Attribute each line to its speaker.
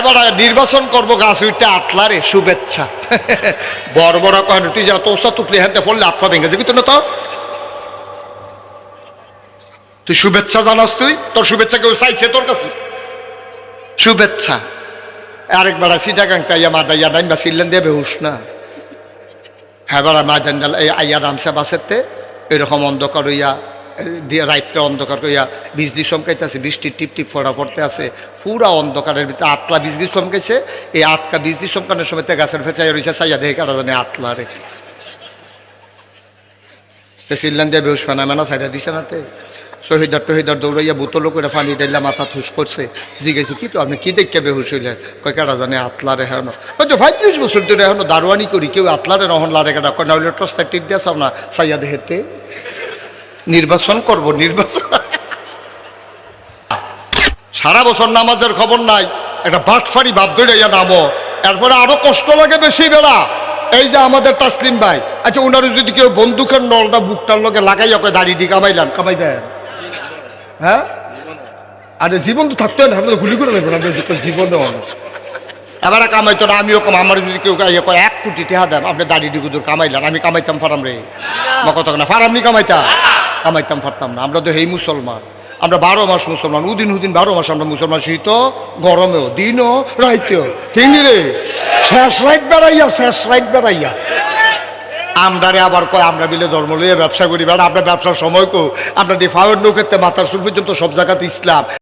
Speaker 1: বড় নির্বাচন করবো গাছ উইটা আতলারে শুভেচ্ছা বড় বড় কয় তুই যা তোষা তুকলে হাতে পড়লে আত্মা ভেঙে যাবি তো না তো তুই শুভেচ্ছা জানাস তুই তোর শুভেচ্ছা কেউ চাইছে তোর কাছে শুভেচ্ছা আরেকবার সিটাগাংটা ইয়া মাদাইয়া ডাইন বা সিলেন দেবে হুস না হ্যাঁ বারা মাদান আইয়া রামসা বাসেতে এরকম অন্ধকার হইয়া দিয়ে রাত্রে অন্ধকার কইয়া বিজলি চমকাইতেছে বৃষ্টির টিপ টিপ ফোড়া পড়তে আছে পুরা অন্ধকারের ভিতরে আতলা বিজলি চমকাইছে এই আতকা বিজলি চমকানোর সময় গাছের ফেঁচাইয়া রয়েছে চাইয়া দেখে কারা জানে আতলা রে সে সিল্লান দিয়ে বেউস ফানা মেনা সাইডা দিছে নাতে শহীদার দৌড়াইয়া বোতলও করে পানি ডাইলা মাথা থুস করছে জিজ্ঞেস কি তো আপনি কি দেখে বেহুশ হইলেন কয় কারা জানে আতলারে হেন হয়তো 35 বছর ধরে এখনো দারোয়ানি করি কেউ আতলারে নহন লারে কাটা কয় না হইলে টসটা টিপ দিয়ে চাও না চাইয়া দেখেতে নির্বাচন করব নির্বাচন সারা বছর নামাজের খবর নাই একটা বাটফারি ভাব ধরে নামো এরপরে আরো কষ্ট লাগে বেশি বেড়া এই যে আমাদের তাসলিম ভাই আচ্ছা ওনারা যদি কেউ বন্দুকের নলটা বুকটার লোকে লাগাইয়া কয় দাঁড়িয়ে দিয়ে কামাইলাম কামাইবেন হ্যাঁ আরে জীবন তো থাকতে না আমরা তো গুলি করে নেবেন জীবনে এবার কামাইতো না আমিও কম আমার যদি কেউ কয় 1 কোটি টাকা দেন আপনি দাঁড়িয়ে দিগুদুর কামাইলেন আমি কামাইতাম ফারাম রে কত না ফারামনি কামাইতাম পারতাম না আমরা তো হেই মুসলমান আমরা 12 মাস মুসলমান উদিন 12 মাস আমরা মুসলমান শীত গরমেও দিনও রাইতেও ঠিক রে শেষ রাইত বেড়াইয়া আমরারে আবার কয় আমরা বিলে ধর্ম লইয়া ব্যবসা করি বেড়া আপনার ব্যবসার সময় কো আমরা দিয়ে ফাওয়ার নৌকেতে মাথার সুর পর্যন্ত সব জায়গাতে ইসলাম